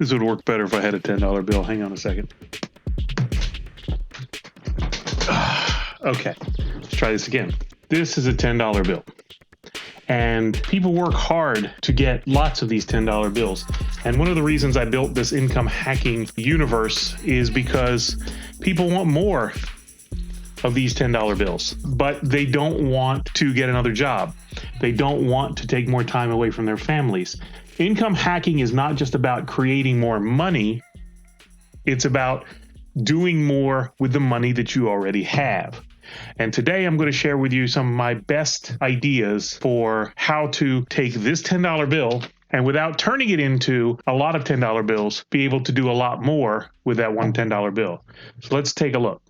This would work better if I had a $10 bill. Hang on a second. Okay, let's try this again. This is a $10 bill. And people work hard to get lots of these $10 bills. And one of the reasons I built this income hacking universe is because people want more of these $10 bills, but they don't want to get another job. They don't want to take more time away from their families. Income hacking is not just about creating more money. It's about doing more with the money that you already have. And today I'm going to share with you some of my best ideas for how to take this $10 bill and, without turning it into a lot of $10 bills, be able to do a lot more with that one $10 bill. So let's take a look.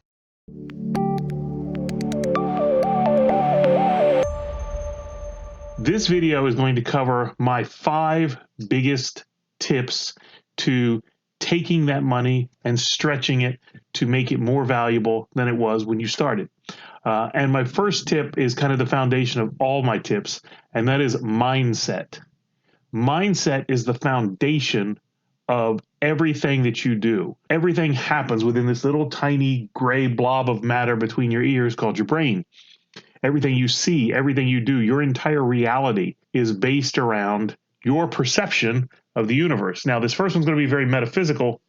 This video is going to cover my 5 biggest tips to taking that money and stretching it to make it more valuable than it was when you started. And my first tip is kind of the foundation of all my tips, and that is mindset. Mindset is the foundation of everything that you do. Everything happens within this little tiny gray blob of matter between your ears called your brain. Everything you see, everything you do, your entire reality is based around your perception of the universe. Now, this first one's going to be very metaphysical,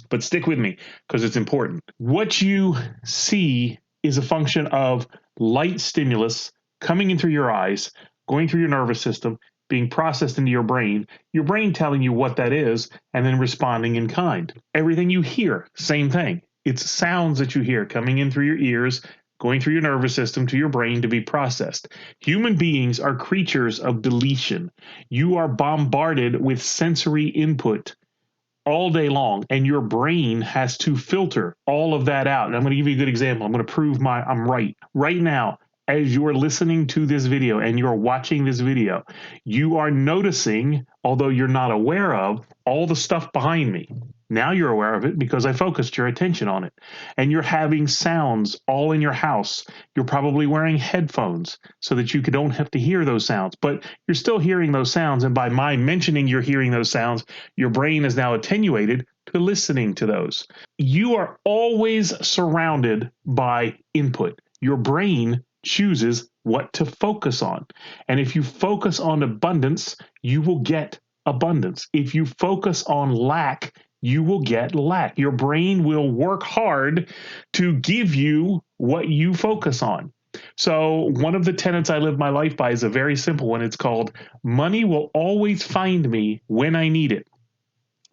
but stick with me because it's important. What you see is a function of light stimulus coming in through your eyes, going through your nervous system, being processed into your brain telling you what that is, and then responding in kind. Everything you hear, same thing. It's sounds that you hear coming in through your ears, going through your nervous system to your brain to be processed. Human beings are creatures of deletion. You are bombarded with sensory input all day long, and your brain has to filter all of that out. And I'm going to give you a good example. I'm going to prove I'm right. Right now, as you're listening to this video and you're watching this video, you are noticing, although you're not aware of, all the stuff behind me. Now you're aware of it because I focused your attention on it. And you're having sounds all in your house. You're probably wearing headphones so that you don't have to hear those sounds, but you're still hearing those sounds. And by my mentioning you're hearing those sounds, your brain is now attenuated to listening to those. You are always surrounded by input. Your brain chooses what to focus on. And if you focus on abundance, you will get abundance. If you focus on lack, you will get lack. Your brain will work hard to give you what you focus on. So one of the tenets I live my life by is a very simple one. It's called money will always find me when I need it.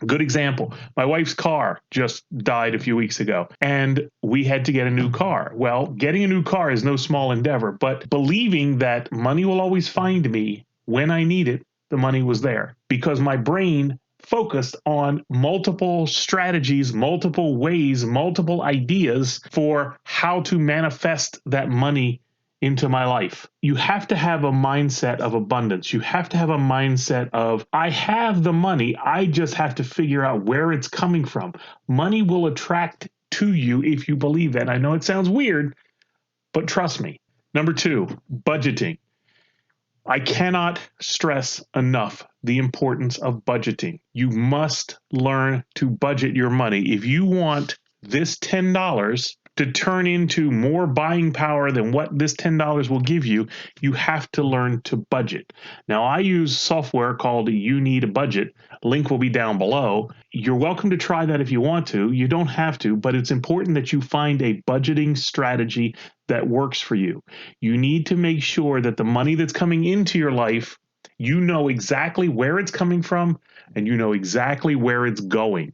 Good example. My wife's car just died a few weeks ago, and we had to get a new car. Well, getting a new car is no small endeavor, but believing that money will always find me when I need it, the money was there because my brain focused on multiple strategies, multiple ways, multiple ideas for how to manifest that money into my life. You have to have a mindset of abundance. You have to have a mindset of, I have the money, I just have to figure out where it's coming from. Money will attract to you if you believe that. I know it sounds weird, but trust me. Number 2, budgeting. I cannot stress enough the importance of budgeting. You must learn to budget your money. If you want this $10 to turn into more buying power than what this $10 will give you, you have to learn to budget. Now, I use software called You Need a Budget. Link will be down below. You're welcome to try that if you want to. You don't have to, but it's important that you find a budgeting strategy that works for you. You need to make sure that the money that's coming into your life, you know exactly where it's coming from and you know exactly where it's going.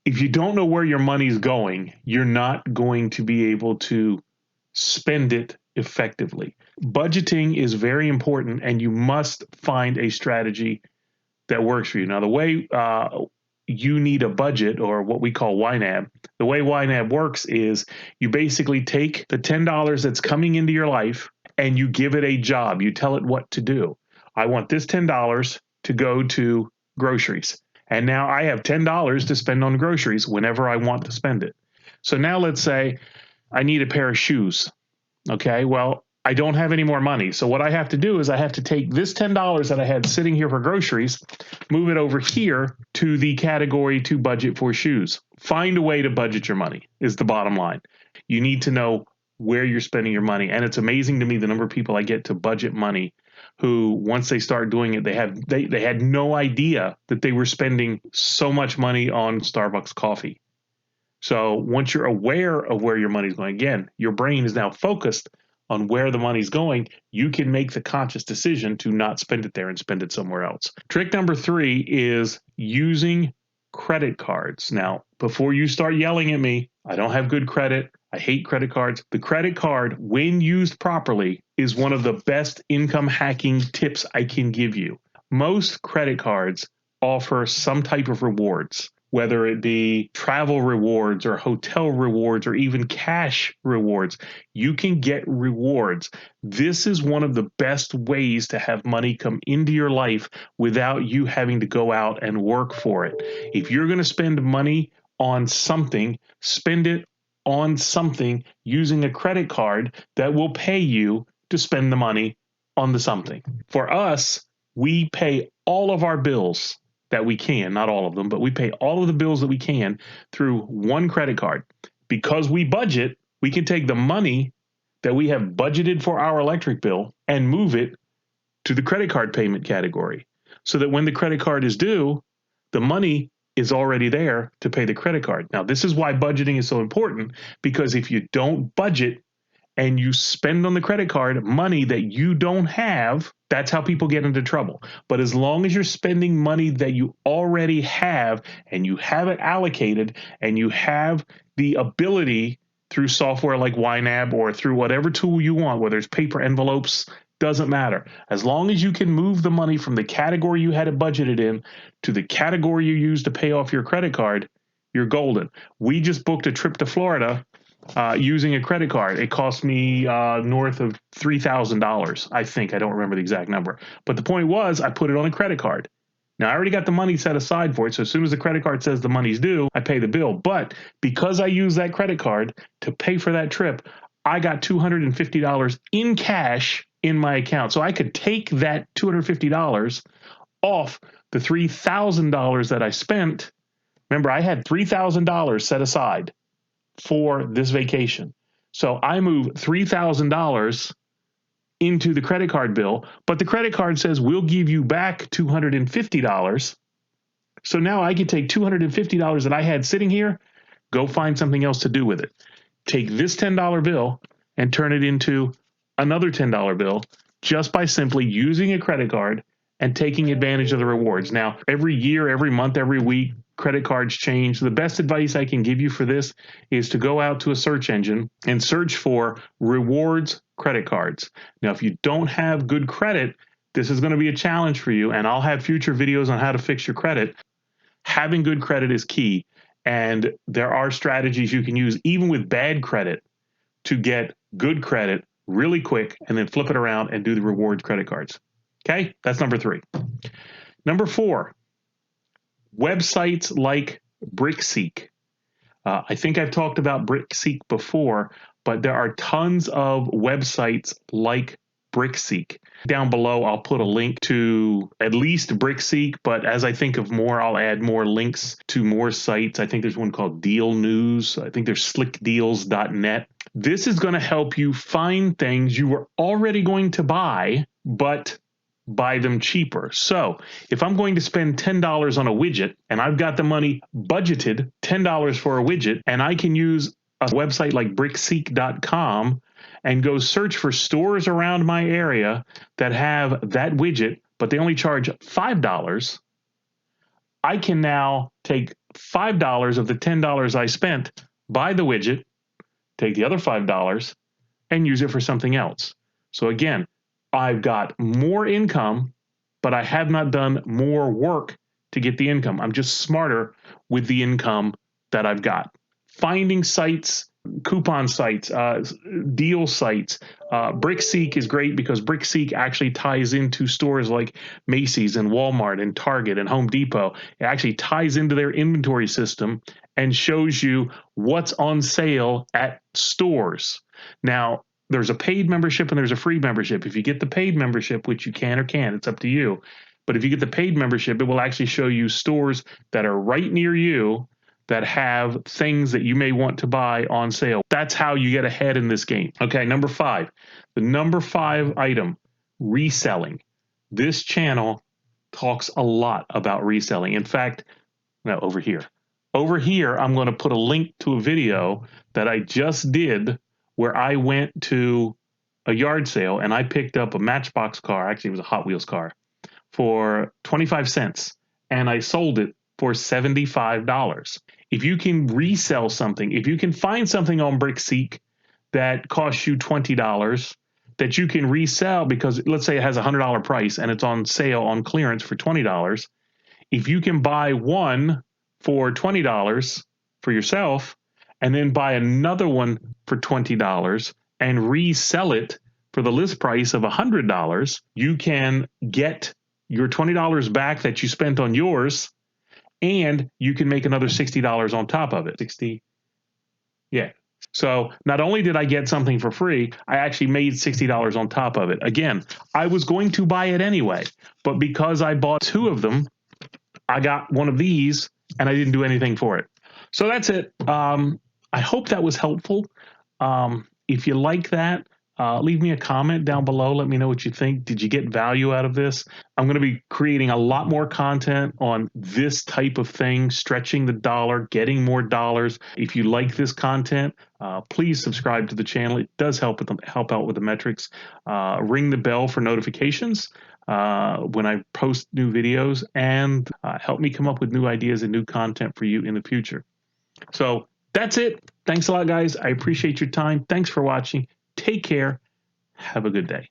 If you don't know where your money's going, you're not going to be able to spend it effectively. Budgeting is very important, and you must find a strategy that works for you. Now, the way You Need a Budget, or what we call YNAB, the way YNAB works is you basically take the $10 that's coming into your life and you give it a job. You tell it what to do. I want this $10 to go to groceries. And now I have $10 to spend on groceries whenever I want to spend it. So now let's say I need a pair of shoes. Okay, well, I don't have any more money. So what I have to do is I have to take this $10 that I had sitting here for groceries, move it over here to the category to budget for shoes. Find a way to budget your money is the bottom line. You need to know where you're spending your money. And it's amazing to me the number of people I get to budget money who, once they start doing it, they had no idea that they were spending so much money on Starbucks coffee. So once you're aware of where your money's going, again, your brain is now focused on where the money's going. You can make the conscious decision to not spend it there and spend it somewhere else. Trick number 3 is using credit cards. Now, before you start yelling at me, I don't have good credit, I hate credit cards. The credit card, when used properly, is one of the best income hacking tips I can give you. Most credit cards offer some type of rewards, whether it be travel rewards or hotel rewards or even cash rewards. You can get rewards. This is one of the best ways to have money come into your life without you having to go out and work for it. If you're going to spend money on something, spend it on something using a credit card that will pay you to spend the money on the something. For us, we pay all of our bills that we can, not all of them, but we pay all of the bills that we can through one credit card. Because we budget, we can take the money that we have budgeted for our electric bill and move it to the credit card payment category, so that when the credit card is due, the money is already there to pay the credit card. Now, this is why budgeting is so important, because if you don't budget and you spend on the credit card money that you don't have, that's how people get into trouble. But as long as you're spending money that you already have and you have it allocated and you have the ability through software like YNAB or through whatever tool you want, whether it's paper envelopes, doesn't matter. As long as you can move the money from the category you had it budgeted in to the category you use to pay off your credit card, you're golden. We just booked a trip to Florida using a credit card. It cost me north of $3,000, I think. I don't remember the exact number. But the point was, I put it on a credit card. Now, I already got the money set aside for it, so as soon as the credit card says the money's due, I pay the bill. But because I used that credit card to pay for that trip, I got $250 in cash in my account. So I could take that $250 off the $3,000 that I spent. Remember, I had $3,000 set aside for this vacation. So I move $3,000 into the credit card bill, but the credit card says we'll give you back $250. So now I can take $250 that I had sitting here, go find something else to do with it. Take this $10 bill and turn it into another $10 bill just by simply using a credit card and taking advantage of the rewards. Now, every year, every month, every week, credit cards change. The best advice I can give you for this is to go out to a search engine and search for rewards credit cards. Now, if you don't have good credit, this is going to be a challenge for you, and I'll have future videos on how to fix your credit. Having good credit is key, and there are strategies you can use even with bad credit to get good credit really quick and then flip it around and do the rewards credit cards. Okay, that's number 3. Number 4, websites like BRICKSEEK. I think I've talked about BRICKSEEK before, but there are tons of websites like BRICKSEEK. Down below, I'll put a link to at least BRICKSEEK, but as I think of more, I'll add more links to more sites. I think there's one called Deal News. I think there's slickdeals.net. This is going to help you find things you were already going to buy, but buy them cheaper. So if I'm going to spend $10 on a widget and I've got the money budgeted $10 for a widget, and I can use a website like brickseek.com and go search for stores around my area that have that widget, but they only charge $5, I can now take $5 of the $10 I spent, buy the widget, take the other $5 and use it for something else. So again, I've got more income, but I have not done more work to get the income. I'm just smarter with the income that I've got. Finding sites, coupon sites, deal sites. BRICKSEEK is great because BRICKSEEK actually ties into stores like Macy's and Walmart and Target and Home Depot. It actually ties into their inventory system and shows you what's on sale at stores. Now, there's a paid membership and there's a free membership. If you get the paid membership, which you can or can't, it's up to you. But if you get the paid membership, it will actually show you stores that are right near you that have things that you may want to buy on sale. That's how you get ahead in this game. Okay, number 5. The number 5 item, reselling. This channel talks a lot about reselling. In fact, no, over here. Over here, I'm going to put a link to a video that I just did where I went to a yard sale and I picked up a Matchbox car. Actually, it was a Hot Wheels car for 25 cents and I sold it for $75. If you can resell something, if you can find something on BRICKSEEK that costs you $20 that you can resell because let's say it has a $100 price and it's on sale on clearance for $20, if you can buy one for $20 for yourself and then buy another one for $20 and resell it for the list price of $100, you can get your $20 back that you spent on yours, and you can make another $60 on top of it. 60, yeah. So not only did I get something for free, I actually made $60 on top of it. Again, I was going to buy it anyway, but because I bought 2 of them, I got one of these and I didn't do anything for it. So that's it. I hope that was helpful. If you like that, leave me a comment down below. Let me know what you think. Did you get value out of this? I'm going to be creating a lot more content on this type of thing, stretching the dollar, getting more dollars. If you like this content, please subscribe to the channel. It does help out with the metrics. Ring the bell for notifications when I post new videos, and help me come up with new ideas and new content for you in the future. So that's it. Thanks a lot, guys. I appreciate your time. Thanks for watching. Take care. Have a good day.